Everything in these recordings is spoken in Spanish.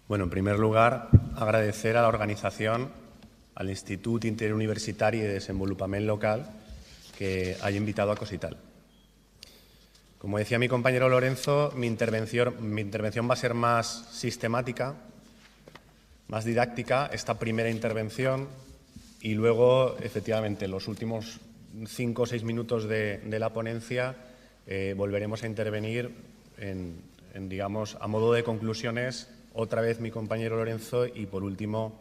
Bueno, en primer lugar, agradecer a la organización, al Institut Interuniversitari de Desenvolupament Local, que haya invitado a Cosital. Como decía mi compañero Lorenzo, mi intervención va a ser más sistemática, más didáctica, esta primera intervención, y luego, efectivamente, los últimos 5 o 6 minutos de la ponencia volveremos a intervenir digamos, a modo de conclusiones, otra vez mi compañero Lorenzo y por último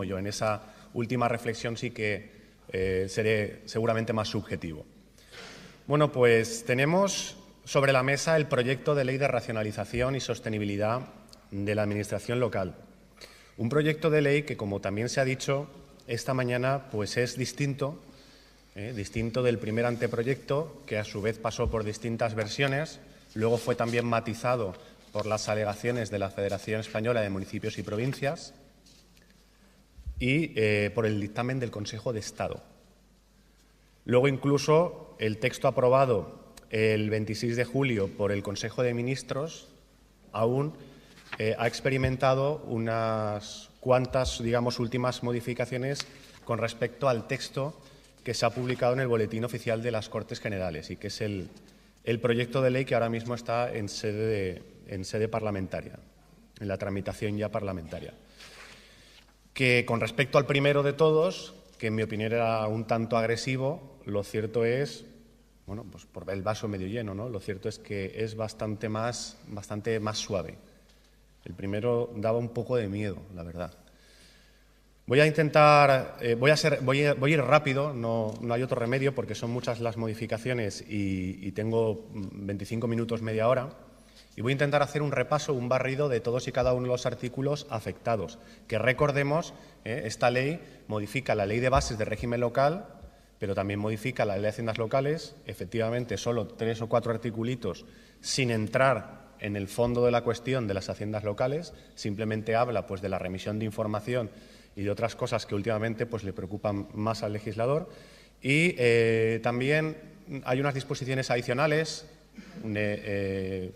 yo. En esa última reflexión sí que seré seguramente más subjetivo. Bueno, pues tenemos sobre la mesa el proyecto de ley de racionalización y sostenibilidad de la Administración local. Un proyecto de ley que, como también se ha dicho esta mañana, pues es distinto del primer anteproyecto, que a su vez pasó por distintas versiones, luego fue también matizado por las alegaciones de la Federación Española de Municipios y Provincias y por el dictamen del Consejo de Estado. Luego, incluso, el texto aprobado el 26 de julio por el Consejo de Ministros aún ha experimentado unas cuantas, digamos, últimas modificaciones con respecto al texto que se ha publicado en el Boletín Oficial de las Cortes Generales y que es el proyecto de ley que ahora mismo está en sede parlamentaria, en la tramitación ya parlamentaria. Que con respecto al primero de todos, que en mi opinión era un tanto agresivo, lo cierto es, bueno, pues por el vaso medio lleno, ¿no? Lo cierto es que es bastante más suave. El primero daba un poco de miedo, la verdad. Voy a intentar, voy a ir rápido, no hay otro remedio porque son muchas las modificaciones y tengo 25 minutos, media hora. Y voy a intentar hacer un repaso, un barrido de todos y cada uno de los artículos afectados. Que recordemos, esta ley modifica la Ley de Bases de Régimen Local, pero también modifica la Ley de Haciendas Locales. Efectivamente, solo 3 o 4 articulitos sin entrar en el fondo de la cuestión de las haciendas locales. Simplemente habla pues, de la remisión de información y de otras cosas que últimamente pues, le preocupan más al legislador. Y también hay unas disposiciones adicionales,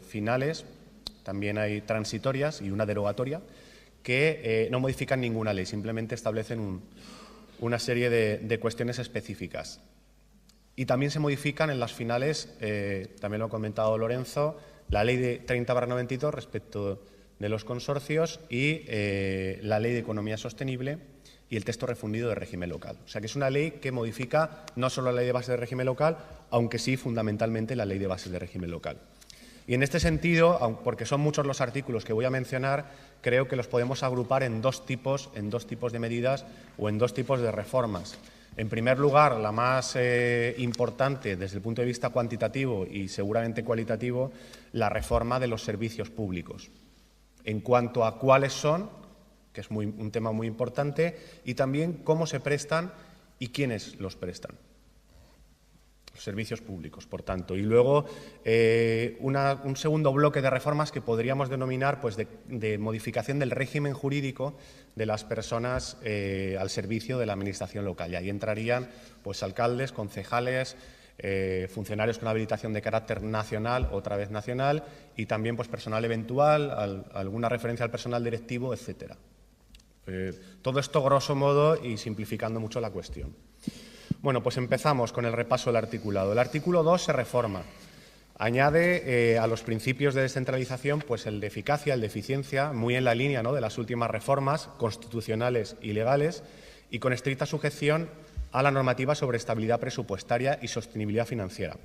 finales, también hay transitorias y una derogatoria, que no modifican ninguna ley, simplemente establecen una serie de cuestiones específicas. Y también se modifican en las finales, también lo ha comentado Lorenzo, la Ley de 30/92 respecto de los consorcios y la Ley de Economía Sostenible y el texto refundido de régimen local. O sea que es una ley que modifica no solo la Ley de Bases de Régimen Local, aunque sí fundamentalmente la Ley de Bases de Régimen Local. Y en este sentido, porque son muchos los artículos que voy a mencionar, creo que los podemos agrupar en dos tipos de medidas o en dos tipos de reformas. En primer lugar, la más importante desde el punto de vista cuantitativo y seguramente cualitativo, la reforma de los servicios públicos. En cuanto a cuáles son, que es un tema muy importante, y también cómo se prestan y quiénes los prestan. Los servicios públicos, por tanto. Y luego un segundo bloque de reformas que podríamos denominar pues, de modificación del régimen jurídico de las personas al servicio de la Administración local. Y ahí entrarían pues, alcaldes, concejales, funcionarios con habilitación de carácter nacional, otra vez nacional, y también pues, personal eventual, alguna referencia al personal directivo, etcétera. Todo esto grosso modo y simplificando mucho la cuestión. Bueno, pues empezamos con el repaso del articulado. El artículo 2 se reforma. Añade a los principios de descentralización pues el de eficacia, el de eficiencia, muy en la línea, ¿no?, de las últimas reformas constitucionales y legales y con estricta sujeción a la normativa sobre estabilidad presupuestaria y sostenibilidad financiera.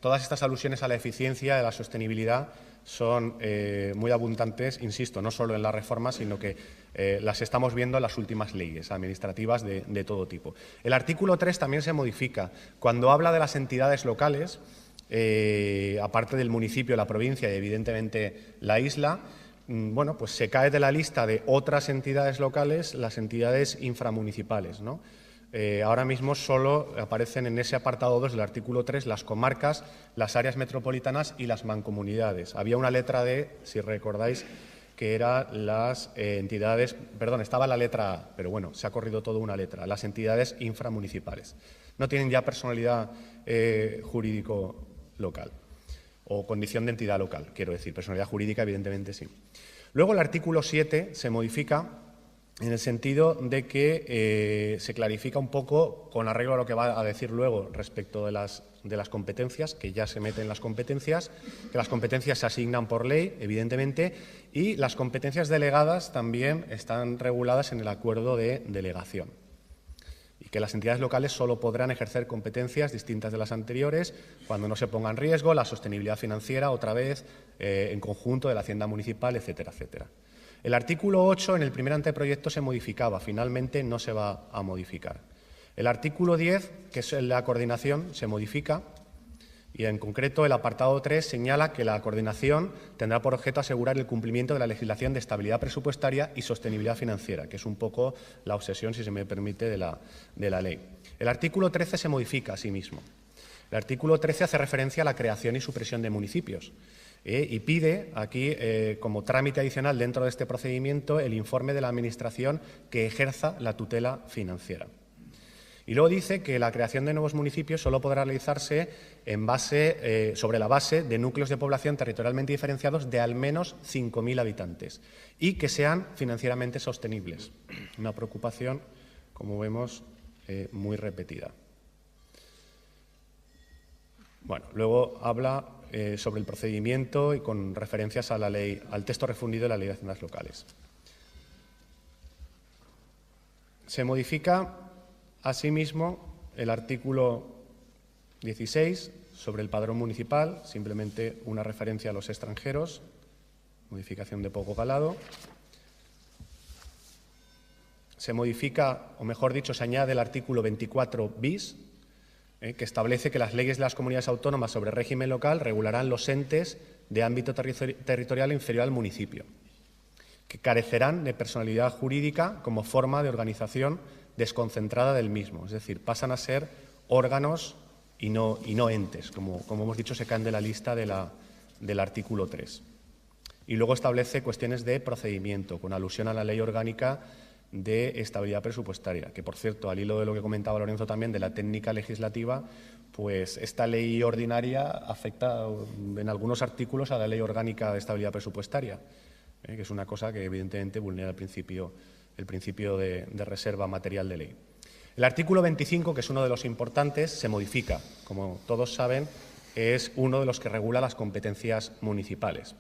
Todas estas alusiones a la eficiencia y a la sostenibilidad son muy abundantes, insisto, no solo en la reforma, sino que las estamos viendo en las últimas leyes administrativas de todo tipo. El artículo 3 también se modifica. Cuando habla de las entidades locales, aparte del municipio, la provincia y evidentemente la isla, bueno, pues se cae de la lista de otras entidades locales las entidades inframunicipales, ¿no? Ahora mismo solo aparecen en ese apartado 2 del artículo 3 las comarcas, las áreas metropolitanas y las mancomunidades. Había una letra D, si recordáis, que era las entidades, perdón, estaba la letra A, pero bueno, se ha corrido todo una letra, las entidades inframunicipales. No tienen ya personalidad jurídico local. o condición de entidad local, quiero decir, personalidad jurídica evidentemente sí. Luego el artículo 7 se modifica en el sentido de que se clarifica un poco, con arreglo a lo que va a decir luego respecto de las competencias, que ya se meten las competencias, que las competencias se asignan por ley, evidentemente, y las competencias delegadas también están reguladas en el acuerdo de delegación. Y que las entidades locales solo podrán ejercer competencias distintas de las anteriores cuando no se ponga en riesgo la sostenibilidad financiera, otra vez, en conjunto de la Hacienda Municipal, etcétera, etcétera. El artículo 8 en el primer anteproyecto se modificaba, finalmente no se va a modificar. El artículo 10, que es la coordinación, se modifica y en concreto el apartado 3 señala que la coordinación tendrá por objeto asegurar el cumplimiento de la legislación de estabilidad presupuestaria y sostenibilidad financiera, que es un poco la obsesión, si se me permite, de la ley. El artículo 13 se modifica a sí mismo. El artículo 13 hace referencia a la creación y supresión de municipios. Y pide aquí, como trámite adicional dentro de este procedimiento, el informe de la Administración que ejerza la tutela financiera. Y luego dice que la creación de nuevos municipios solo podrá realizarse sobre la base de núcleos de población territorialmente diferenciados de al menos 5.000 habitantes y que sean financieramente sostenibles. Una preocupación, como vemos, muy repetida. Bueno, luego habla sobre el procedimiento y con referencias a la ley, al texto refundido de la Ley de Haciendas Locales. Se modifica, asimismo, el artículo 16 sobre el padrón municipal, simplemente una referencia a los extranjeros, modificación de poco calado. Se modifica, o mejor dicho, se añade el artículo 24 bis, que establece que las leyes de las comunidades autónomas sobre régimen local regularán los entes de ámbito territorial inferior al municipio, que carecerán de personalidad jurídica como forma de organización desconcentrada del mismo. Es decir, pasan a ser órganos y no entes, como hemos dicho, se caen de la lista del artículo 3. Y luego establece cuestiones de procedimiento, con alusión a la Ley Orgánica de Estabilidad Presupuestaria, que, por cierto, al hilo de lo que comentaba Lorenzo también, de la técnica legislativa, pues esta ley ordinaria afecta en algunos artículos a la Ley Orgánica de Estabilidad Presupuestaria, que es una cosa que evidentemente vulnera el principio de reserva material de ley. El artículo 25, que es uno de los importantes, se modifica. Como todos saben, es uno de los que regula las competencias municipales.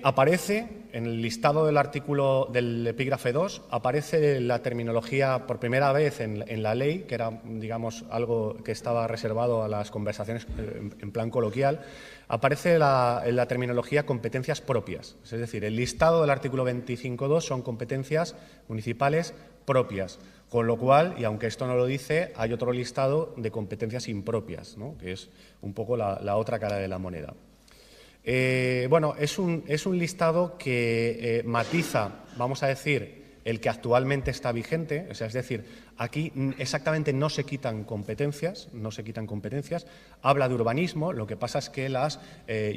Aparece en el listado del artículo del epígrafe 2, aparece la terminología por primera vez en la ley, que era, digamos, algo que estaba reservado a las conversaciones en plan coloquial, aparece la terminología competencias propias. Es decir, el listado del artículo 25.2 son competencias municipales propias, con lo cual, y aunque esto no lo dice, hay otro listado de competencias impropias, ¿no?, que es un poco la otra cara de la moneda. Bueno, es un listado que matiza, vamos a decir, el que actualmente está vigente, o sea, es decir, aquí exactamente no se quitan competencias, habla de urbanismo, lo que pasa es que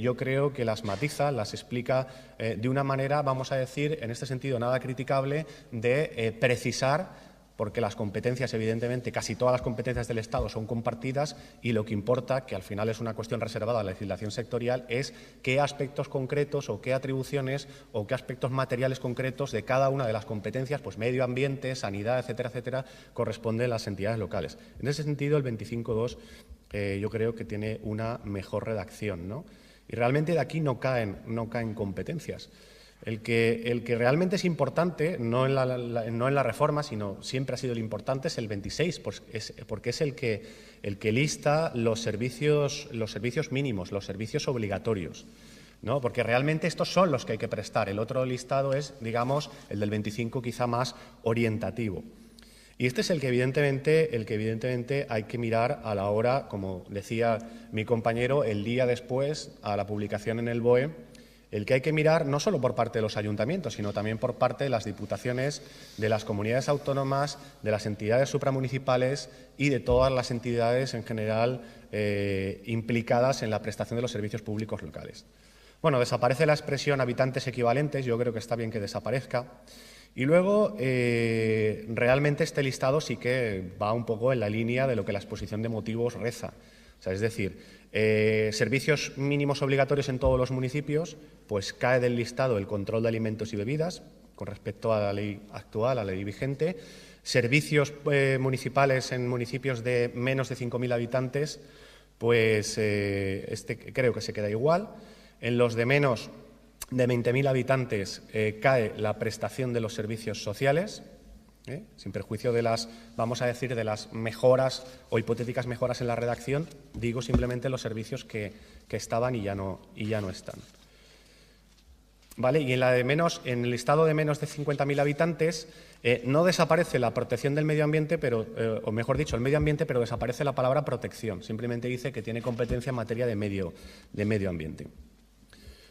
yo creo que las matiza, las explica de una manera, vamos a decir, en este sentido nada criticable, de precisar, porque las competencias, evidentemente, casi todas las competencias del Estado son compartidas y lo que importa, que al final es una cuestión reservada a la legislación sectorial, es qué aspectos concretos o qué atribuciones o qué aspectos materiales concretos de cada una de las competencias, pues medio ambiente, sanidad, etcétera, etcétera, corresponden a las entidades locales. En ese sentido, el 25.2 yo creo que tiene una mejor redacción, ¿no? Y realmente de aquí no caen competencias. El que realmente es importante, no en la reforma, sino siempre ha sido el importante, es el 26, porque es el que lista los servicios mínimos, los servicios obligatorios, ¿no? Porque realmente estos son los que hay que prestar. El otro listado es, digamos, el del 25, quizá más orientativo. Y este es el que evidentemente hay que mirar a la hora, como decía mi compañero, el día después, a la publicación en el BOE, el que hay que mirar no solo por parte de los ayuntamientos, sino también por parte de las diputaciones, de las comunidades autónomas, de las entidades supramunicipales y de todas las entidades en general implicadas en la prestación de los servicios públicos locales. Bueno, desaparece la expresión habitantes equivalentes, yo creo que está bien que desaparezca. Y luego, realmente este listado sí que va un poco en la línea de lo que la exposición de motivos reza. O sea, es decir, Servicios mínimos obligatorios en todos los municipios, pues cae del listado el control de alimentos y bebidas con respecto a la ley actual, a la ley vigente. Servicios municipales en municipios de menos de 5.000 habitantes, pues creo que se queda igual. En los de menos de 20.000 habitantes cae la prestación de los servicios sociales, sin perjuicio de las, vamos a decir, de las mejoras o hipotéticas mejoras en la redacción, digo simplemente los servicios que estaban y ya no están. ¿Vale? Y en el listado de menos de 50.000 habitantes no desaparece la protección del medio ambiente, o mejor dicho, el medio ambiente, pero desaparece la palabra protección. Simplemente dice que tiene competencia en materia de medio ambiente.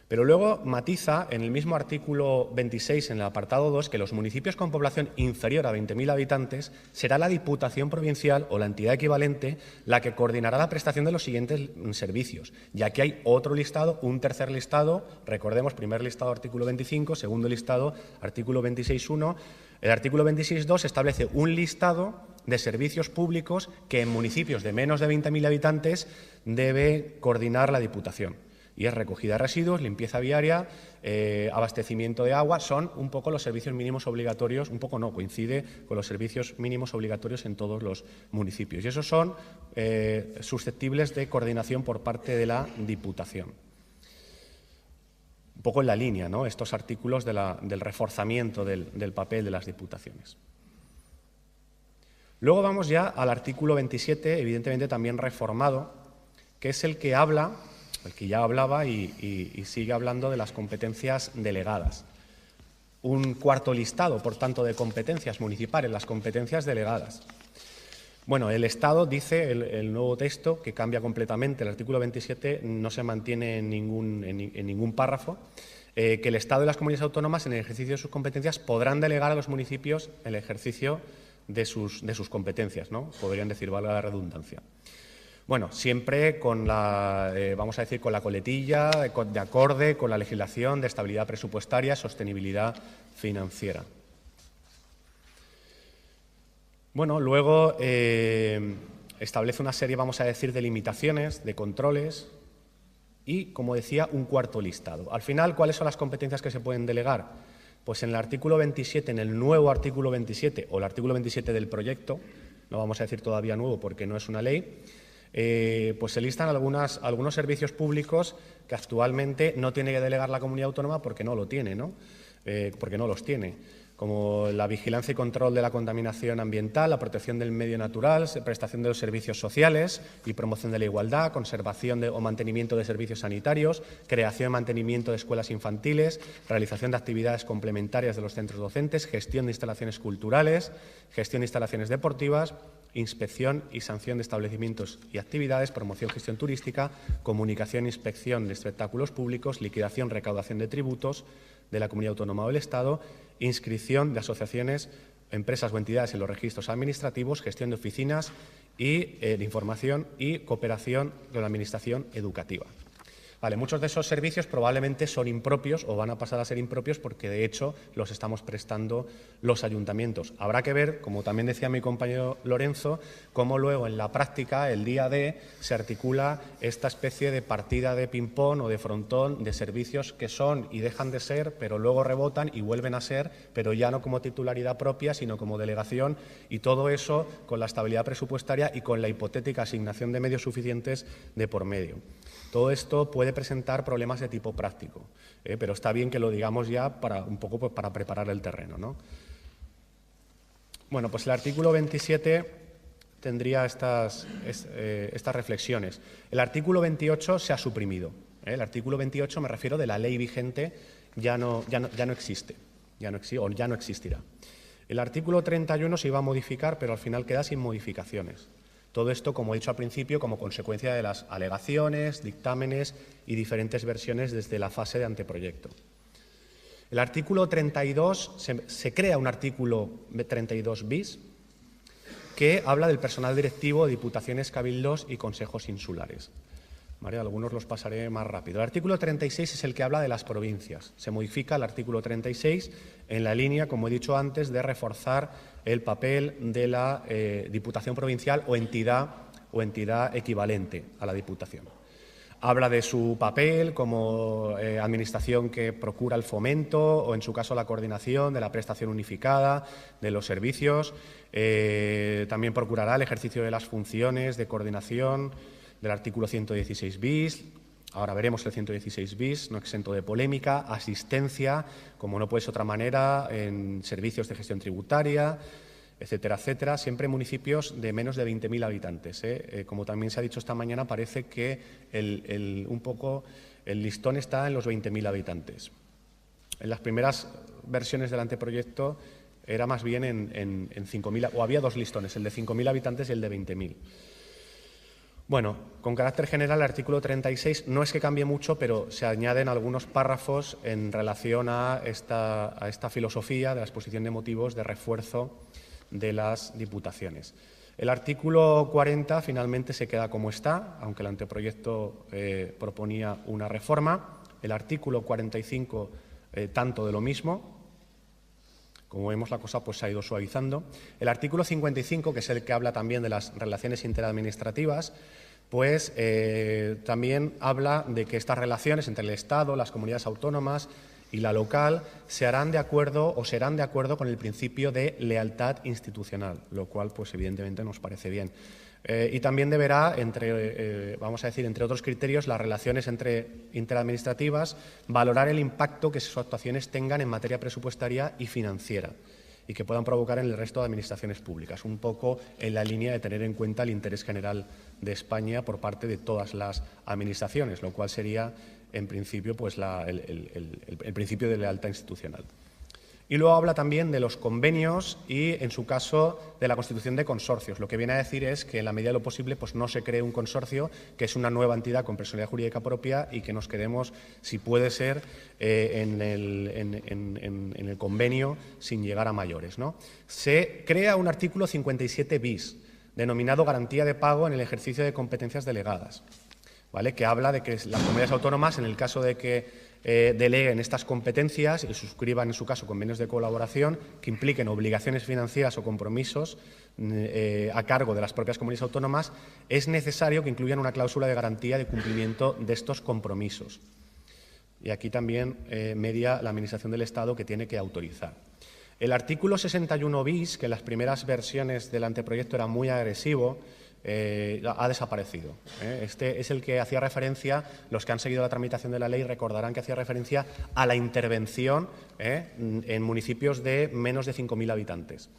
Pero luego matiza en el mismo artículo 26, en el apartado 2, que los municipios con población inferior a 20.000 habitantes será la Diputación Provincial o la entidad equivalente la que coordinará la prestación de los siguientes servicios. Y aquí hay otro listado, un tercer listado, recordemos, primer listado artículo 25, segundo listado artículo 26.1. El artículo 26.2 establece un listado de servicios públicos que en municipios de menos de 20.000 habitantes debe coordinar la Diputación. Y es recogida de residuos, limpieza viaria, abastecimiento de agua, son un poco los servicios mínimos obligatorios, un poco no, coincide con los servicios mínimos obligatorios en todos los municipios. Y esos son susceptibles de coordinación por parte de la Diputación. Un poco en la línea, ¿no?, estos artículos del reforzamiento del papel de las diputaciones. Luego vamos ya al artículo 27, evidentemente también reformado, que es el que ya hablaba y sigue hablando de las competencias delegadas. Un cuarto listado, por tanto, de competencias municipales, las competencias delegadas. Bueno, el Estado, dice el nuevo texto, que cambia completamente, el artículo 27 no se mantiene en ningún párrafo, que el Estado y las comunidades autónomas, en el ejercicio de sus competencias, podrán delegar a los municipios el ejercicio de sus competencias, ¿no? Podrían decir, valga la redundancia. Bueno, siempre con vamos a decir, con la coletilla, de acorde con la legislación de estabilidad presupuestaria, sostenibilidad financiera. Bueno, luego establece una serie, vamos a decir, de limitaciones, de controles y, como decía, un cuarto listado. Al final, ¿cuáles son las competencias que se pueden delegar? Pues en el artículo 27, en el nuevo artículo 27 o el artículo 27 del proyecto, no vamos a decir todavía nuevo porque no es una ley, pues se listan algunos servicios públicos que actualmente no tiene que delegar la comunidad autónoma porque no lo tiene, ¿no? Porque no los tiene, como la vigilancia y control de la contaminación ambiental, la protección del medio natural, prestación de los servicios sociales y promoción de la igualdad, conservación o mantenimiento de servicios sanitarios, creación y mantenimiento de escuelas infantiles, realización de actividades complementarias de los centros docentes, gestión de instalaciones culturales, gestión de instalaciones deportivas, inspección y sanción de establecimientos y actividades, promoción, gestión turística, comunicación e inspección de espectáculos públicos, liquidación, recaudación de tributos de la Comunidad Autónoma o del Estado, inscripción de asociaciones, empresas o entidades en los registros administrativos, gestión de oficinas y de información y cooperación con la Administración educativa. Vale, muchos de esos servicios probablemente son impropios o van a pasar a ser impropios porque, de hecho, los estamos prestando los ayuntamientos. Habrá que ver, como también decía mi compañero Lorenzo, cómo luego en la práctica, el día D, se articula esta especie de partida de ping-pong o de frontón de servicios que son y dejan de ser, pero luego rebotan y vuelven a ser, pero ya no como titularidad propia, sino como delegación, y todo eso con la estabilidad presupuestaria y con la hipotética asignación de medios suficientes de por medio. Todo esto puede presentar problemas de tipo práctico, pero está bien que lo digamos ya para un poco, pues, para preparar el terreno, ¿no? Bueno, pues el artículo 27 tendría estas reflexiones. El artículo 28 se ha suprimido. El artículo 28, me refiero, de la ley vigente, ya no existe, o ya no existirá. El artículo 31 se iba a modificar, pero al final queda sin modificaciones. Todo esto, como he dicho al principio, como consecuencia de las alegaciones, dictámenes y diferentes versiones desde la fase de anteproyecto. El artículo 32, se crea un artículo 32 bis que habla del personal directivo de diputaciones, cabildos y consejos insulares. ¿Vale? Algunos los pasaré más rápido. El artículo 36 es el que habla de las provincias. Se modifica el artículo 36 en la línea, como he dicho antes, de reforzar el papel de la Diputación Provincial o entidad equivalente a la Diputación. Habla de su papel como administración que procura el fomento o, en su caso, la coordinación de la prestación unificada de los servicios. También procurará el ejercicio de las funciones de coordinación del artículo 116 bis. Ahora veremos el 116 bis, no exento de polémica. Asistencia, como no puede ser de otra manera, en servicios de gestión tributaria, etcétera, etcétera, siempre en municipios de menos de 20.000 habitantes. Como también se ha dicho esta mañana, parece que un poco el listón está en los 20.000 habitantes. En las primeras versiones del anteproyecto era más bien en 5.000, o había dos listones, el de 5.000 habitantes y el de 20.000. Bueno, con carácter general, el artículo 36 no es que cambie mucho, pero se añaden algunos párrafos en relación a esta filosofía de la exposición de motivos de refuerzo de las diputaciones. El artículo 40 finalmente se queda como está, aunque el anteproyecto proponía una reforma. El artículo 45 tanto de lo mismo. Como vemos, la cosa pues, se ha ido suavizando. El artículo 55, que es el que habla también de las relaciones interadministrativas, pues también habla de que estas relaciones entre el Estado, las comunidades autónomas y la local se harán de acuerdo o serán de acuerdo con el principio de lealtad institucional, lo cual, pues evidentemente, nos parece bien. Y también deberá, vamos a decir, entre otros criterios, las relaciones interadministrativas, valorar el impacto que sus actuaciones tengan en materia presupuestaria y financiera y que puedan provocar en el resto de administraciones públicas, un poco en la línea de tener en cuenta el interés general de España por parte de todas las administraciones, lo cual sería, en principio, pues el principio de lealtad institucional. Y luego habla también de los convenios y, en su caso, de la constitución de consorcios. Lo que viene a decir es que, en la medida de lo posible, pues no se cree un consorcio, que es una nueva entidad con personalidad jurídica propia, y que nos quedemos, si puede ser, en el convenio sin llegar a mayores, ¿no? Se crea un artículo 57 bis, denominado garantía de pago en el ejercicio de competencias delegadas, ¿vale? Que habla de que las comunidades autónomas, en el caso de que deleguen estas competencias y suscriban, en su caso, convenios de colaboración que impliquen obligaciones financieras o compromisos a cargo de las propias comunidades autónomas, es necesario que incluyan una cláusula de garantía de cumplimiento de estos compromisos. Y aquí también media la Administración del Estado, que tiene que autorizar. El artículo 61 bis, que en las primeras versiones del anteproyecto era muy agresivo, ha desaparecido. Este es el que hacía referencia, los que han seguido la tramitación de la ley recordarán que hacía referencia a la intervención en municipios de menos de 5.000 habitantes,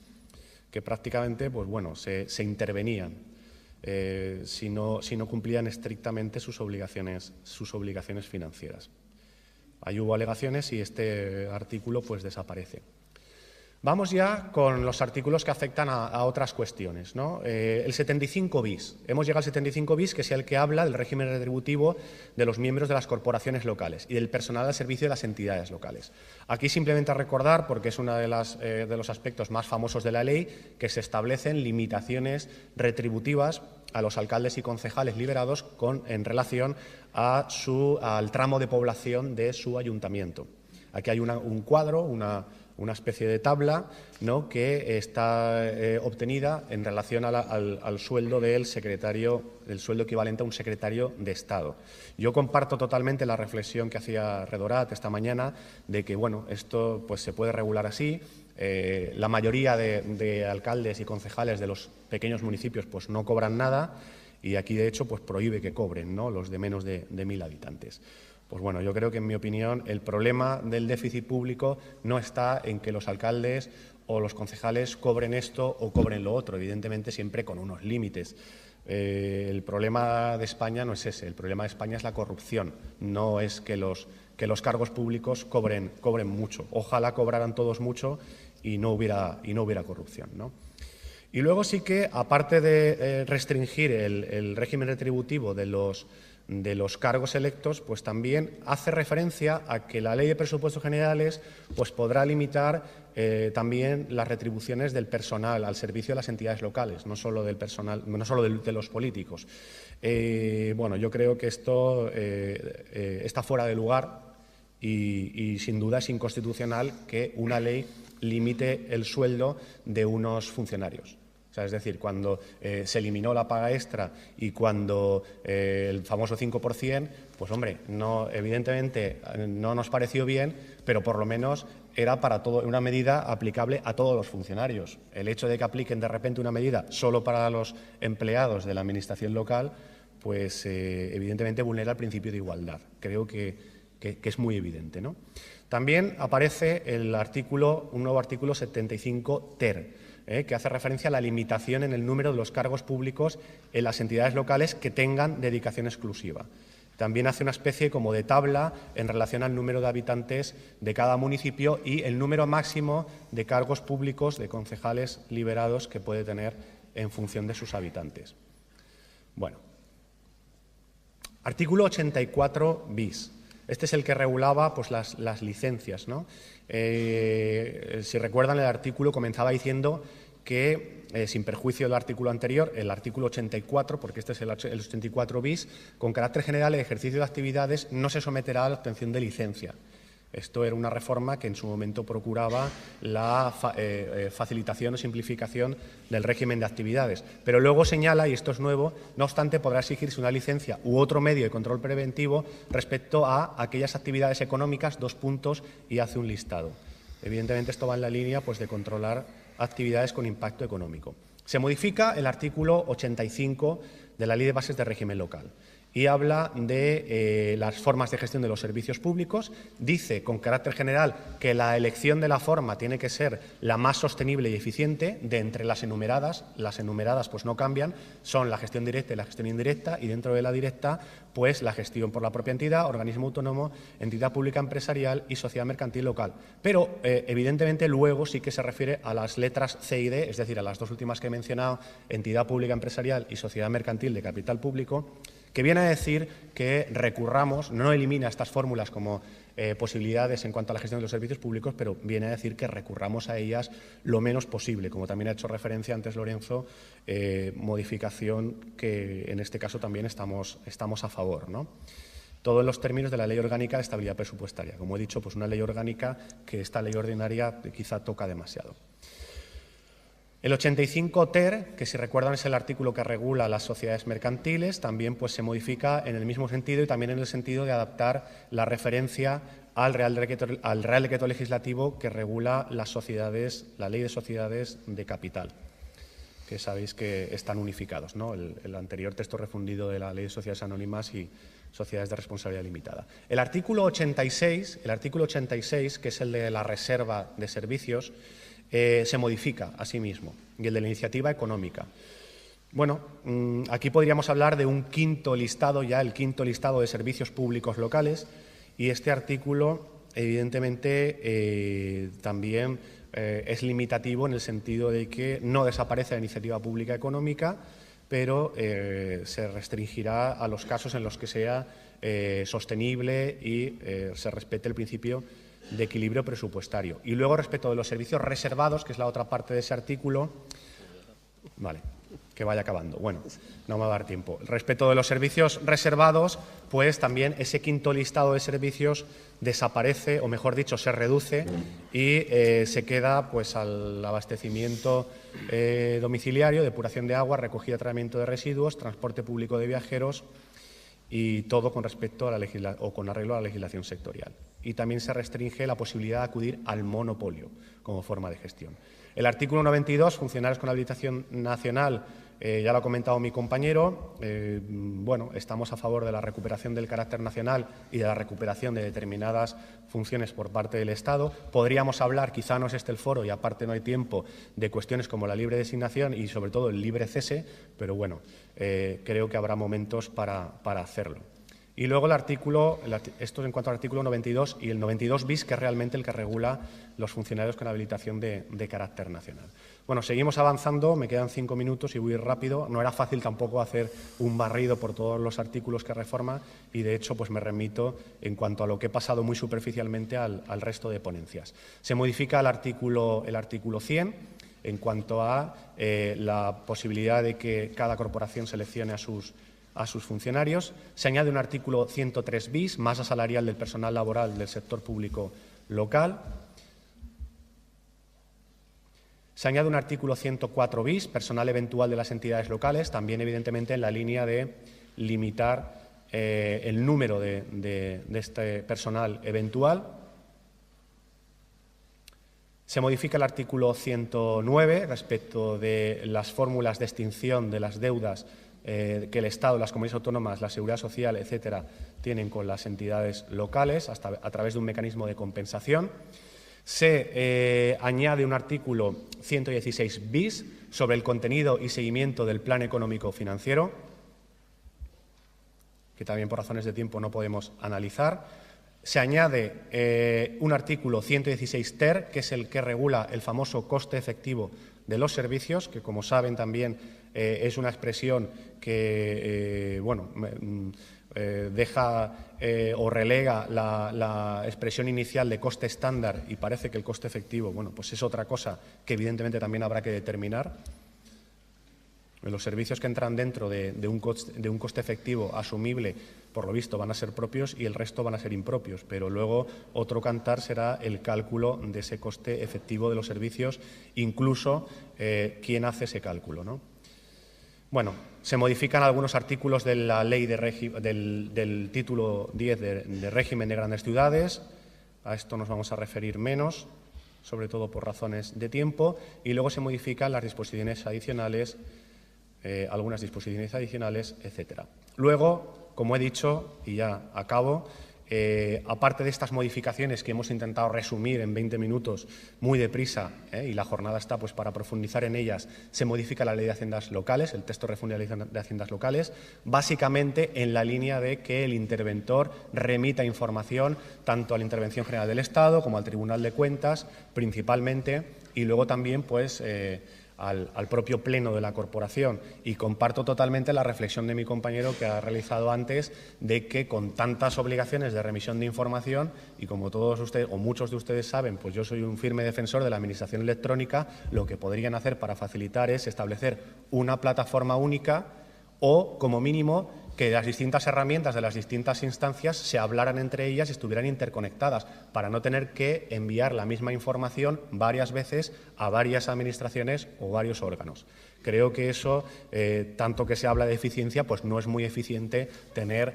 que prácticamente pues, bueno, se intervenían si no cumplían estrictamente sus obligaciones financieras. Ahí hubo alegaciones y este artículo pues, desaparece. Vamos ya con los artículos que afectan a otras cuestiones, ¿no? El 75 bis. Hemos llegado al 75 bis, que es el que habla del régimen retributivo de los miembros de las corporaciones locales y del personal al servicio de las entidades locales. Aquí simplemente a recordar, porque es uno de los aspectos más famosos de la ley, que se establecen limitaciones retributivas a los alcaldes y concejales liberados en relación al tramo de población de su ayuntamiento. Aquí hay un cuadro, una especie de tabla, ¿no?, que está obtenida en relación al sueldo del secretario, el sueldo equivalente a un secretario de Estado. Yo comparto totalmente la reflexión que hacía Redorat esta mañana de que, bueno, esto pues, se puede regular así. La mayoría de alcaldes y concejales de los pequeños municipios pues, no cobran nada y aquí, de hecho, pues, prohíbe que cobren, ¿no?, los de menos de 1.000 habitantes. Pues bueno, yo creo que, en mi opinión, el problema del déficit público no está en que los alcaldes o los concejales cobren esto o cobren lo otro, evidentemente siempre con unos límites. El problema de España no es ese, el problema de España es la corrupción, no es que los cargos públicos cobren mucho. Ojalá cobraran todos mucho y no hubiera corrupción, ¿no? Y luego sí que, aparte de restringir el régimen retributivo de los cargos electos, pues también hace referencia a que la Ley de Presupuestos Generales pues podrá limitar también las retribuciones del personal al servicio de las entidades locales, no solo del personal, no solo de los políticos. Bueno, yo creo que esto está fuera de lugar y sin duda es inconstitucional que una ley limite el sueldo de unos funcionarios. O sea, es decir, cuando se eliminó la paga extra y cuando el famoso 5%, pues hombre, no, evidentemente no nos pareció bien, pero por lo menos era para todo, una medida aplicable a todos los funcionarios. El hecho de que apliquen de repente una medida solo para los empleados de la Administración local, pues evidentemente vulnera el principio de igualdad. Creo que es muy evidente, ¿no? También aparece un nuevo artículo 75 ter, que hace referencia a la limitación en el número de los cargos públicos en las entidades locales que tengan dedicación exclusiva. También hace una especie como de tabla en relación al número de habitantes de cada municipio y el número máximo de cargos públicos de concejales liberados que puede tener en función de sus habitantes. Bueno, artículo 84 bis. Este es el que regulaba pues, las licencias, ¿no? Si recuerdan, el artículo comenzaba diciendo que, sin perjuicio del artículo anterior, el artículo 84, porque este es el 84 bis, con carácter general el ejercicio de actividades no se someterá a la obtención de licencia. Esto era una reforma que en su momento procuraba la facilitación o simplificación del régimen de actividades. Pero luego señala, y esto es nuevo, no obstante podrá exigirse una licencia u otro medio de control preventivo respecto a aquellas actividades económicas, y hace un listado. Evidentemente esto va en la línea pues, de controlar actividades con impacto económico. Se modifica el artículo 85 de la Ley de Bases de Régimen Local y habla de las formas de gestión de los servicios públicos. Dice, con carácter general, que la elección de la forma tiene que ser la más sostenible y eficiente. De entre las enumeradas pues no cambian, son la gestión directa y la gestión indirecta, y dentro de la directa, pues la gestión por la propia entidad, organismo autónomo, entidad pública empresarial y sociedad mercantil local. Pero, evidentemente, luego sí que se refiere a las letras C y D, es decir, a las dos últimas que he mencionado, entidad pública empresarial y sociedad mercantil de capital público, que viene a decir que recurramos, no elimina estas fórmulas como posibilidades en cuanto a la gestión de los servicios públicos, pero viene a decir que recurramos a ellas lo menos posible, como también ha hecho referencia antes Lorenzo, modificación que en este caso también estamos a favor, ¿no? Todo en los términos de la Ley Orgánica de Estabilidad Presupuestaria. Como he dicho, pues una ley orgánica que esta ley ordinaria quizá toca demasiado. El 85 ter, que si recuerdan es el artículo que regula las sociedades mercantiles, también pues, se modifica en el mismo sentido y también en el sentido de adaptar la referencia al Real Decreto Legislativo que regula las sociedades, la Ley de Sociedades de Capital, que sabéis que están unificados, ¿no? El anterior texto refundido de la Ley de Sociedades Anónimas y Sociedades de Responsabilidad Limitada. El artículo 86, que es el de la reserva de servicios, se modifica a sí mismo, y el de la iniciativa económica. Bueno, aquí podríamos hablar de un quinto listado, ya el quinto listado de servicios públicos locales, y este artículo, evidentemente, también es limitativo en el sentido de que no desaparece la iniciativa pública económica, pero se restringirá a los casos en los que sea sostenible y se respete el principio de equilibrio presupuestario. Y luego, respecto de los servicios reservados, que es la otra parte de ese artículo, vale, que vaya acabando. Bueno, no me va a dar tiempo. Respecto de los servicios reservados, pues también ese quinto listado de servicios desaparece, o mejor dicho, se reduce y se queda pues al abastecimiento domiciliario, depuración de agua, recogida y tratamiento de residuos, transporte público de viajeros y todo con respecto a con arreglo a la legislación sectorial. Y también se restringe la posibilidad de acudir al monopolio como forma de gestión. El artículo 92, funcionarios con habilitación nacional, ya lo ha comentado mi compañero. Bueno, estamos a favor de la recuperación del carácter nacional y de la recuperación de determinadas funciones por parte del Estado. Podríamos hablar, quizá no es este el foro y aparte no hay tiempo, de cuestiones como la libre designación y sobre todo el libre cese, pero bueno, creo que habrá momentos para hacerlo. Y luego esto en cuanto al artículo 92 y el 92 bis, que es realmente el que regula los funcionarios con habilitación de carácter nacional. Bueno, seguimos avanzando, me quedan 5 minutos y voy rápido. No era fácil tampoco hacer un barrido por todos los artículos que reforma y, de hecho, pues me remito en cuanto a lo que he pasado muy superficialmente al resto de ponencias. Se modifica el artículo 100 en cuanto a la posibilidad de que cada corporación seleccione a sus funcionarios. Se añade un artículo 103 bis, masa salarial del personal laboral del sector público local. Se añade un artículo 104 bis, personal eventual de las entidades locales, también evidentemente en la línea de limitar el número de este personal eventual. Se modifica el artículo 109 respecto de las fórmulas de extinción de las deudas que el Estado, las comunidades autónomas, la Seguridad Social, etcétera, tienen con las entidades locales a través de un mecanismo de compensación. Se añade un artículo 116 bis sobre el contenido y seguimiento del Plan Económico Financiero, que también por razones de tiempo no podemos analizar. Se añade un artículo 116 ter, que es el que regula el famoso coste efectivo de los servicios, que como saben también es una expresión que deja o relega la expresión inicial de coste estándar, y parece que el coste efectivo, pues es otra cosa que evidentemente también habrá que determinar. Los servicios que entran dentro de un coste efectivo asumible, por lo visto, van a ser propios y el resto van a ser impropios, pero luego otro cantar será el cálculo de ese coste efectivo de los servicios, incluso quién hace ese cálculo, ¿no? Bueno, se modifican algunos artículos de la ley del título 10 de régimen de grandes ciudades. A esto nos vamos a referir menos, sobre todo por razones de tiempo, y luego se modifican las disposiciones adicionales, algunas disposiciones adicionales, etcétera. Luego, como he dicho, y ya acabo, aparte de estas modificaciones que hemos intentado resumir en 20 minutos muy deprisa, y la jornada está pues para profundizar en ellas, se modifica la Ley de Haciendas Locales, el texto refundido de la Ley de Haciendas Locales, básicamente en la línea de que el interventor remita información tanto a la Intervención General del Estado como al Tribunal de Cuentas, principalmente, y luego también pues al propio pleno de la corporación, y comparto totalmente la reflexión de mi compañero que ha realizado antes de que con tantas obligaciones de remisión de información, y como todos ustedes o muchos de ustedes saben, pues yo soy un firme defensor de la administración electrónica, lo que podrían hacer para facilitar es establecer una plataforma única o, como mínimo, que las distintas herramientas de las distintas instancias se hablaran entre ellas y estuvieran interconectadas, para no tener que enviar la misma información varias veces a varias administraciones o varios órganos. Creo que eso, tanto que se habla de eficiencia, pues no es muy eficiente tener,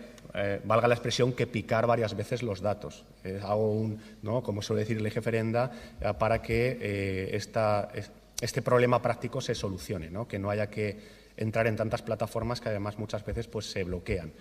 valga la expresión, que picar varias veces los datos. Hago como suele decir el jefe Ferenda, para que este problema práctico se solucione, ¿no? Que no haya que entrar en tantas plataformas que además muchas veces pues, se bloquean.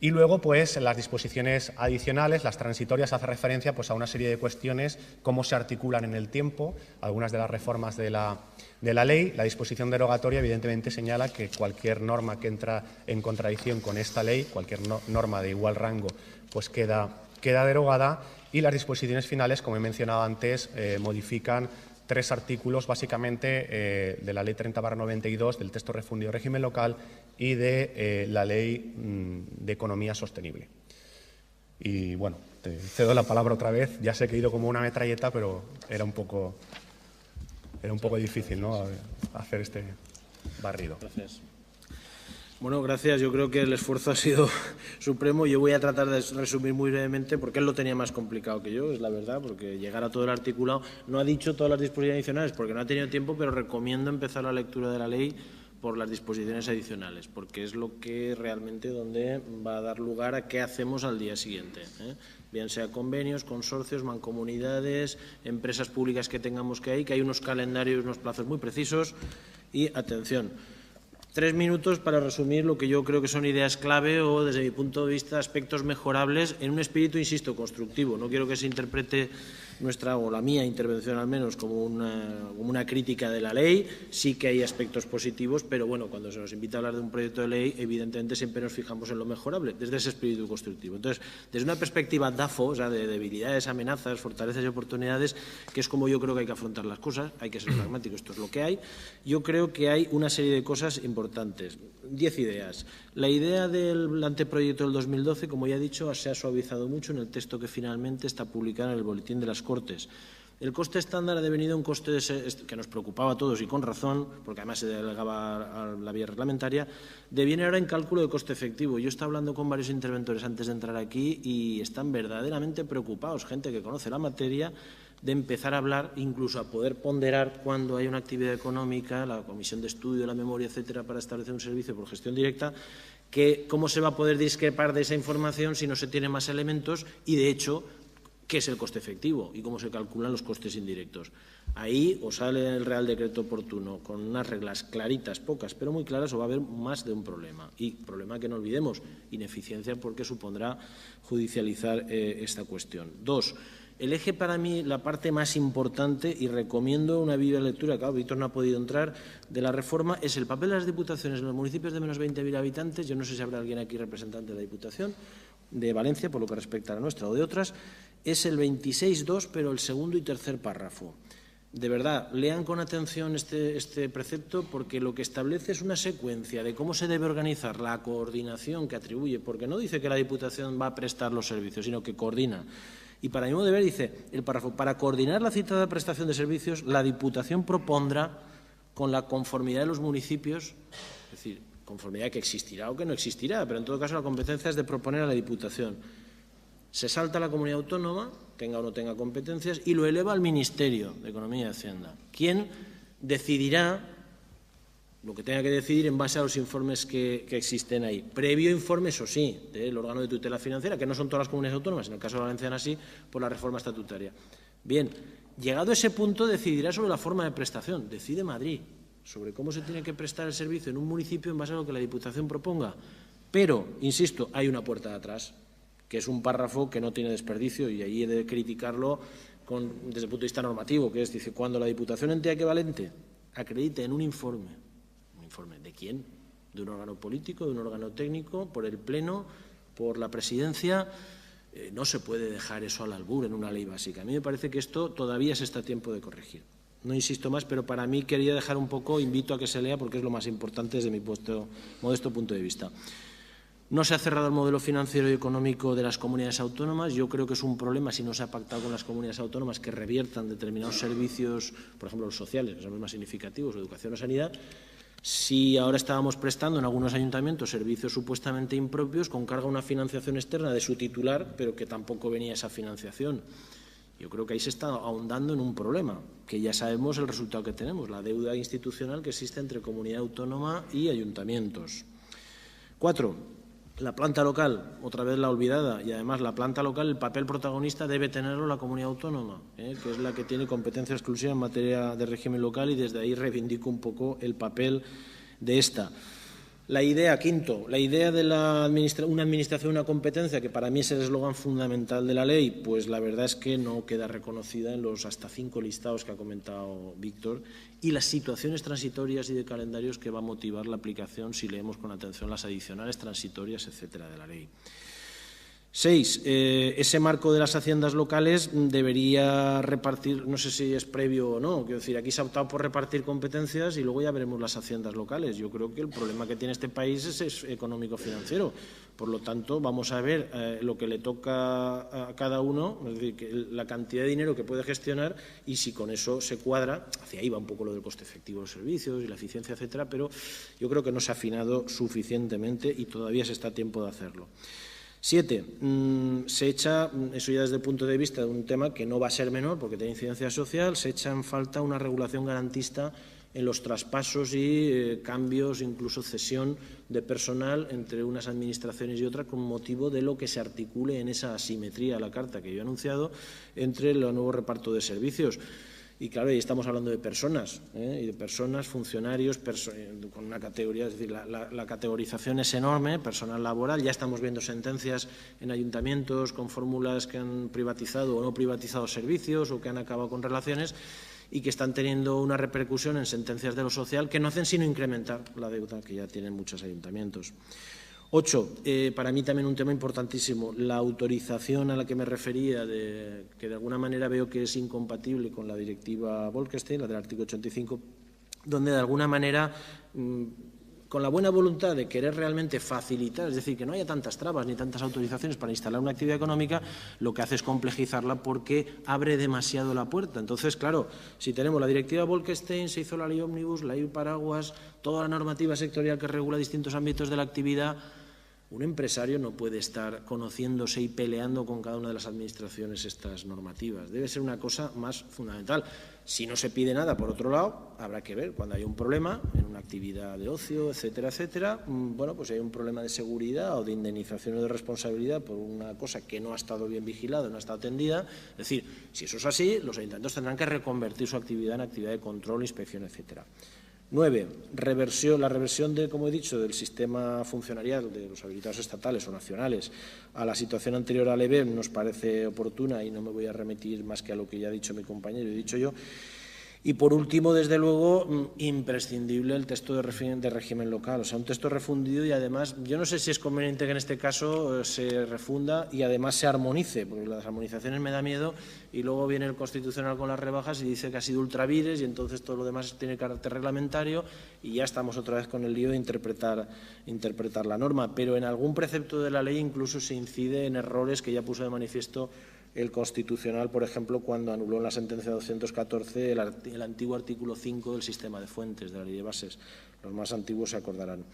Y luego, pues, en las disposiciones adicionales, las transitorias, hace referencia pues, a una serie de cuestiones, cómo se articulan en el tiempo, algunas de las reformas de la ley. La disposición derogatoria, evidentemente, señala que cualquier norma que entra en contradicción con esta ley, cualquier norma de igual rango, pues queda derogada. Y las disposiciones finales, como he mencionado antes, modifican 3 artículos, básicamente, de la Ley 30/92, del texto refundido de régimen local y de la Ley de Economía Sostenible. Y, bueno, te cedo la palabra otra vez. Ya sé que he ido como una metralleta, pero era un poco difícil, ¿no?, hacer este barrido. Gracias. Bueno, gracias. Yo creo que el esfuerzo ha sido supremo. Yo voy a tratar de resumir muy brevemente, porque él lo tenía más complicado que yo, es la verdad, porque llegar a todo el articulado. No ha dicho todas las disposiciones adicionales porque no ha tenido tiempo, pero recomiendo empezar la lectura de la ley por las disposiciones adicionales, porque es lo que realmente donde va a dar lugar a qué hacemos al día siguiente, bien sea convenios, consorcios, mancomunidades, empresas públicas que tengamos que hay unos calendarios, unos plazos muy precisos. Y, atención, 3 minutos para resumir lo que yo creo que son ideas clave o, desde mi punto de vista, aspectos mejorables en un espíritu, insisto, constructivo. No quiero que se interprete nuestra o la mía intervención al menos como una crítica de la ley. Sí que hay aspectos positivos, pero bueno, cuando se nos invita a hablar de un proyecto de ley, evidentemente siempre nos fijamos en lo mejorable, desde ese espíritu constructivo. Entonces, desde una perspectiva DAFO, o sea, de debilidades, amenazas, fortalezas y oportunidades, que es como yo creo que hay que afrontar las cosas, hay que ser pragmático, esto es lo que hay. Yo creo que hay una serie de cosas importantes. 10 ideas. La idea del anteproyecto del 2012, como ya he dicho, se ha suavizado mucho en el texto que finalmente está publicado en el Boletín de las Cortes. El coste estándar ha devenido un coste que nos preocupaba a todos y con razón, porque además se delegaba a la vía reglamentaria, deviene ahora en cálculo de coste efectivo. Yo estaba hablando con varios interventores antes de entrar aquí y están verdaderamente preocupados, gente que conoce la materia, de empezar a hablar, incluso a poder ponderar cuando hay una actividad económica, la comisión de estudio, la memoria, etcétera, para establecer un servicio por gestión directa, que cómo se va a poder discrepar de esa información si no se tienen más elementos y, de hecho, qué es el coste efectivo y cómo se calculan los costes indirectos. Ahí o sale el Real Decreto oportuno con unas reglas claritas, pocas, pero muy claras, o va a haber más de un problema. Y problema que no olvidemos, ineficiencia porque supondrá judicializar esta cuestión. 2. El eje para mí, la parte más importante, y recomiendo una viva lectura, claro, Víctor no ha podido entrar, de la reforma, es el papel de las diputaciones en los municipios de menos 20.000 habitantes. Yo no sé si habrá alguien aquí representante de la Diputación de Valencia, por lo que respecta a la nuestra o de otras. Es el 26.2, pero el segundo y tercer párrafo. De verdad, lean con atención este precepto, porque lo que establece es una secuencia de cómo se debe organizar la coordinación que atribuye, porque no dice que la Diputación va a prestar los servicios, sino que coordina. Y para mi modo de ver, dice el párrafo, para coordinar la citada prestación de servicios, la Diputación propondrá, con la conformidad de los municipios, es decir, conformidad que existirá o que no existirá, pero en todo caso la competencia es de proponer a la Diputación. Se salta a la comunidad autónoma, tenga o no tenga competencias, y lo eleva al Ministerio de Economía y Hacienda, quien decidirá lo que tenga que decidir en base a los informes que existen ahí. Previo informe, eso sí, del órgano de tutela financiera, que no son todas las comunidades autónomas, en el caso de Valencia sí, por la reforma estatutaria. Bien, llegado a ese punto decidirá sobre la forma de prestación. Decide Madrid sobre cómo se tiene que prestar el servicio en un municipio en base a lo que la Diputación proponga. Pero, insisto, hay una puerta de atrás, que es un párrafo que no tiene desperdicio, y ahí he de criticarlo desde el punto de vista normativo, que es, dice, cuando la Diputación entidad equivalente acredite en un informe. ¿Informe de quién? ¿De un órgano político, de un órgano técnico, por el Pleno, por la Presidencia? No se puede dejar eso al albur en una ley básica. A mí me parece que esto todavía se está a tiempo de corregir. No insisto más, pero para mí quería dejar un poco, invito a que se lea porque es lo más importante desde mi modesto punto de vista. No se ha cerrado el modelo financiero y económico de las comunidades autónomas. Yo creo que es un problema si no se ha pactado con las comunidades autónomas que reviertan determinados servicios, por ejemplo los sociales, que son los más significativos, educación o sanidad. Si ahora estábamos prestando en algunos ayuntamientos servicios supuestamente impropios con carga a una financiación externa de su titular, pero que tampoco venía esa financiación. Yo creo que ahí se está ahondando en un problema, que ya sabemos el resultado que tenemos, la deuda institucional que existe entre comunidad autónoma y ayuntamientos. 4. La planta local, otra vez la olvidada, y además la planta local, el papel protagonista debe tenerlo la comunidad autónoma, que es la que tiene competencia exclusiva en materia de régimen local, y desde ahí reivindico un poco el papel de esta. La idea, quinto, la idea de una administración, una competencia, que para mí es el eslogan fundamental de la ley, pues la verdad es que no queda reconocida en los hasta 5 listados que ha comentado Víctor, y las situaciones transitorias y de calendarios que va a motivar la aplicación si leemos con atención las adicionales, transitorias, etcétera, de la ley. 6. Ese marco de las haciendas locales debería repartir, no sé si es previo o no, quiero decir, aquí se ha optado por repartir competencias y luego ya veremos las haciendas locales. Yo creo que el problema que tiene este país es económico-financiero. Por lo tanto, vamos a ver lo que le toca a cada uno, es decir, la cantidad de dinero que puede gestionar, y si con eso se cuadra, hacia ahí va un poco lo del coste efectivo de los servicios y la eficiencia, etcétera, pero yo creo que no se ha afinado suficientemente y todavía se está a tiempo de hacerlo. 7. Se echa, eso ya desde el punto de vista de un tema que no va a ser menor porque tiene incidencia social, se echa en falta una regulación garantista en los traspasos y cambios, incluso cesión de personal entre unas administraciones y otras, con motivo de lo que se articule en esa asimetría a la carta que yo he anunciado entre el nuevo reparto de servicios. Y claro, ahí estamos hablando de personas, y de personas, funcionarios, con una categoría, es decir, la categorización es enorme, personal laboral. Ya estamos viendo sentencias en ayuntamientos con fórmulas que han privatizado o no privatizado servicios o que han acabado con relaciones y que están teniendo una repercusión en sentencias de lo social que no hacen sino incrementar la deuda que ya tienen muchos ayuntamientos. 8. Para mí también un tema importantísimo, la autorización a la que me refería, que de alguna manera veo que es incompatible con la directiva Bolkestein, la del artículo 85, donde de alguna manera, con la buena voluntad de querer realmente facilitar, es decir, que no haya tantas trabas ni tantas autorizaciones para instalar una actividad económica, lo que hace es complejizarla porque abre demasiado la puerta. Entonces, claro, si tenemos la directiva Bolkestein, se hizo la ley ómnibus, la ley paraguas, toda la normativa sectorial que regula distintos ámbitos de la actividad, Un empresario no puede estar conociéndose y peleando con cada una de las administraciones estas normativas. Debe ser una cosa más fundamental. Si no se pide nada, por otro lado, habrá que ver cuando hay un problema en una actividad de ocio, etcétera, etcétera. Bueno, pues si hay un problema de seguridad o de indemnización o de responsabilidad por una cosa que no ha estado bien vigilada, no ha estado atendida. Es decir, si eso es así, los ayuntamientos tendrán que reconvertir su actividad en actividad de control, inspección, etcétera. 9. La reversión como he dicho, del sistema funcionarial de los habilitados estatales o nacionales a la situación anterior al EBEM nos parece oportuna y no me voy a remitir más que a lo que ya ha dicho mi compañero y he dicho yo. Y, por último, desde luego, imprescindible el texto de régimen local. O sea, un texto refundido y, además, yo no sé si es conveniente que en este caso se refunda y, además, se armonice, porque las armonizaciones me da miedo y luego viene el Constitucional con las rebajas y dice que ha sido ultravires y entonces todo lo demás tiene carácter reglamentario y ya estamos otra vez con el lío de interpretar la norma. Pero en algún precepto de la ley incluso se incide en errores que ya puso de manifiesto el Constitucional, por ejemplo, cuando anuló en la sentencia 214 el antiguo artículo 5 del sistema de fuentes de la ley de bases. Los más antiguos se acordarán.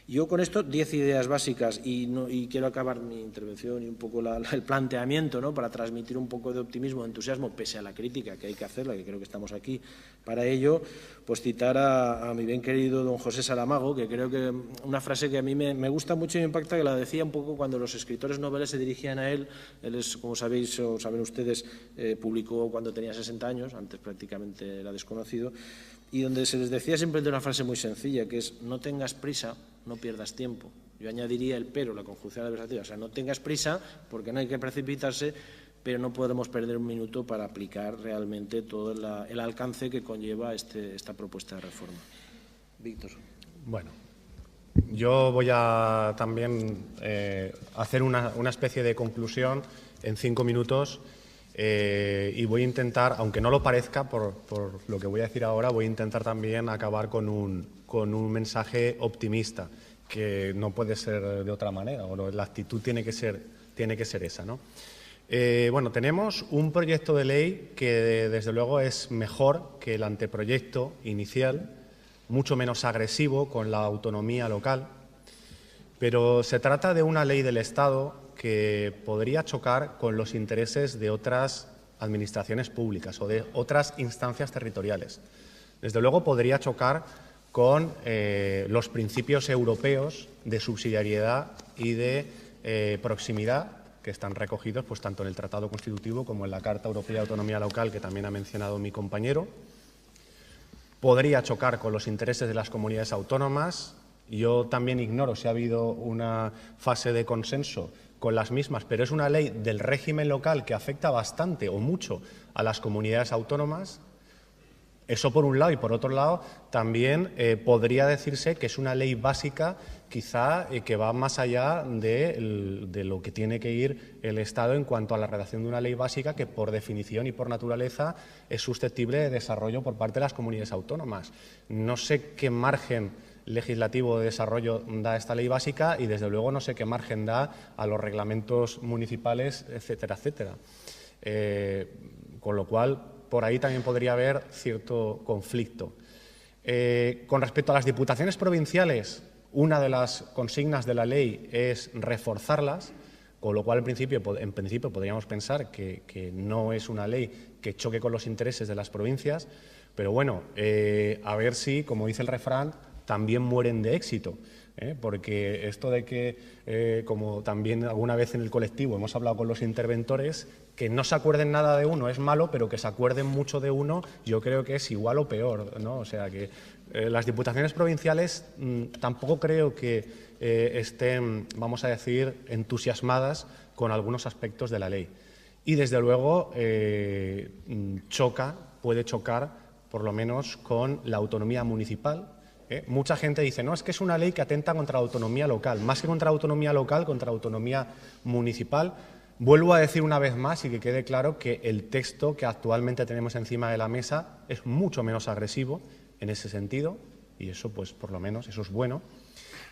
Yo con esto 10 ideas básicas y quiero acabar mi intervención y un poco el planteamiento, ¿no?, para transmitir un poco de optimismo, de entusiasmo, pese a la crítica que hay que hacerla, que creo que estamos aquí para ello, pues citar a mi bien querido don José Saramago, que creo que una frase que a mí me gusta mucho y me impacta, que la decía un poco cuando los escritores noveles se dirigían a él. Él es, como sabéis o saben ustedes, publicó cuando tenía 60 años, antes prácticamente era desconocido, y donde se les decía siempre de una frase muy sencilla, que es: no tengas prisa, no pierdas tiempo. Yo añadiría el pero, la conjunción adversativa. O sea, no tengas prisa porque no hay que precipitarse, pero no podemos perder un minuto para aplicar realmente todo el alcance que conlleva esta propuesta de reforma. Víctor. Bueno, yo voy a también hacer una especie de conclusión en 5 minutos y voy a intentar, aunque no lo parezca por lo que voy a decir ahora, voy a intentar también acabar con un mensaje optimista, que no puede ser de otra manera, o la actitud tiene que ser esa, ¿no? Bueno, tenemos un proyecto de ley que desde luego es mejor que el anteproyecto inicial, mucho menos agresivo con la autonomía local, pero se trata de una ley del Estado que podría chocar con los intereses de otras administraciones públicas o de otras instancias territoriales. Desde luego podría chocar con los principios europeos de subsidiariedad y de proximidad que están recogidos pues, tanto en el Tratado Constitutivo como en la Carta Europea de Autonomía Local, que también ha mencionado mi compañero. Podría chocar con los intereses de las comunidades autónomas. Yo también ignoro si ha habido una fase de consenso con las mismas, pero es una ley del régimen local que afecta bastante o mucho a las comunidades autónomas. Eso por un lado, y por otro lado también podría decirse que es una ley básica quizá que va más allá de lo que tiene que ir el Estado en cuanto a la redacción de una ley básica que por definición y por naturaleza es susceptible de desarrollo por parte de las comunidades autónomas. No sé qué margen legislativo de desarrollo da esta ley básica y desde luego no sé qué margen da a los reglamentos municipales, etcétera, etcétera. Con lo cual, por ahí también podría haber cierto conflicto. Con respecto a las diputaciones provinciales, una de las consignas de la ley es reforzarlas, con lo cual en principio podríamos pensar que no es una ley que choque con los intereses de las provincias, pero bueno, a ver si, como dice el refrán, también mueren de éxito. Porque esto de que, como también alguna vez en el colectivo hemos hablado con los interventores, que no se acuerden nada de uno es malo, pero que se acuerden mucho de uno yo creo que es igual o peor, ¿no? O sea que las diputaciones provinciales tampoco creo que estén, vamos a decir, entusiasmadas con algunos aspectos de la ley. Y desde luego puede chocar por lo menos con la autonomía municipal. Mucha gente dice, no, es que es una ley que atenta contra la autonomía local, más que contra la autonomía local, contra la autonomía municipal. Vuelvo a decir una vez más y que quede claro que el texto que actualmente tenemos encima de la mesa es mucho menos agresivo en ese sentido y eso, pues, por lo menos, eso es bueno.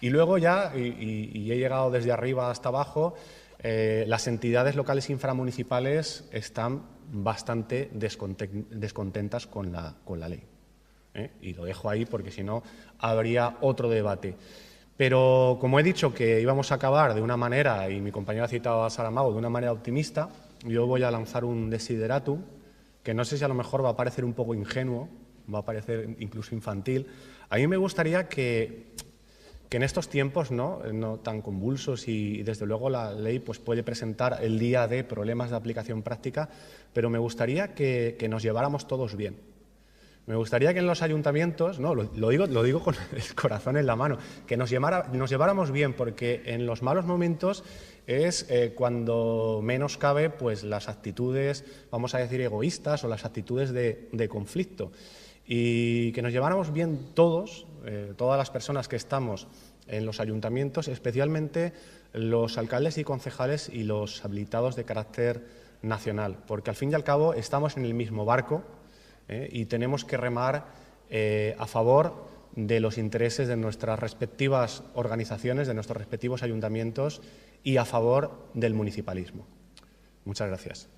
Y luego ya, y he llegado desde arriba hasta abajo, las entidades locales inframunicipales están bastante descontentas con la ley. Y lo dejo ahí porque si no habría otro debate. Pero como he dicho que íbamos a acabar de una manera, y mi compañero ha citado a Saramago, de una manera optimista, yo voy a lanzar un desideratum, que no sé si a lo mejor va a parecer un poco ingenuo, va a parecer incluso infantil. A mí me gustaría que en estos tiempos no tan convulsos y desde luego la ley pues, puede presentar el día de problemas de aplicación práctica, pero me gustaría que nos lleváramos todos bien. Me gustaría que en los ayuntamientos, no, lo digo con el corazón en la mano, que nos lleváramos bien, porque en los malos momentos es cuando menos cabe pues, las actitudes, vamos a decir, egoístas o las actitudes de conflicto. Y que nos lleváramos bien todos, todas las personas que estamos en los ayuntamientos, especialmente los alcaldes y concejales y los habilitados de carácter nacional, porque al fin y al cabo estamos en el mismo barco, y tenemos que remar a favor de los intereses de nuestras respectivas organizaciones, de nuestros respectivos ayuntamientos y a favor del municipalismo. Muchas gracias.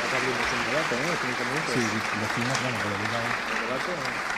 Ahora abrimos un debate, ¿no? 5 minutos. Sí, decimos, bueno, que lo diga él. ¿El debate?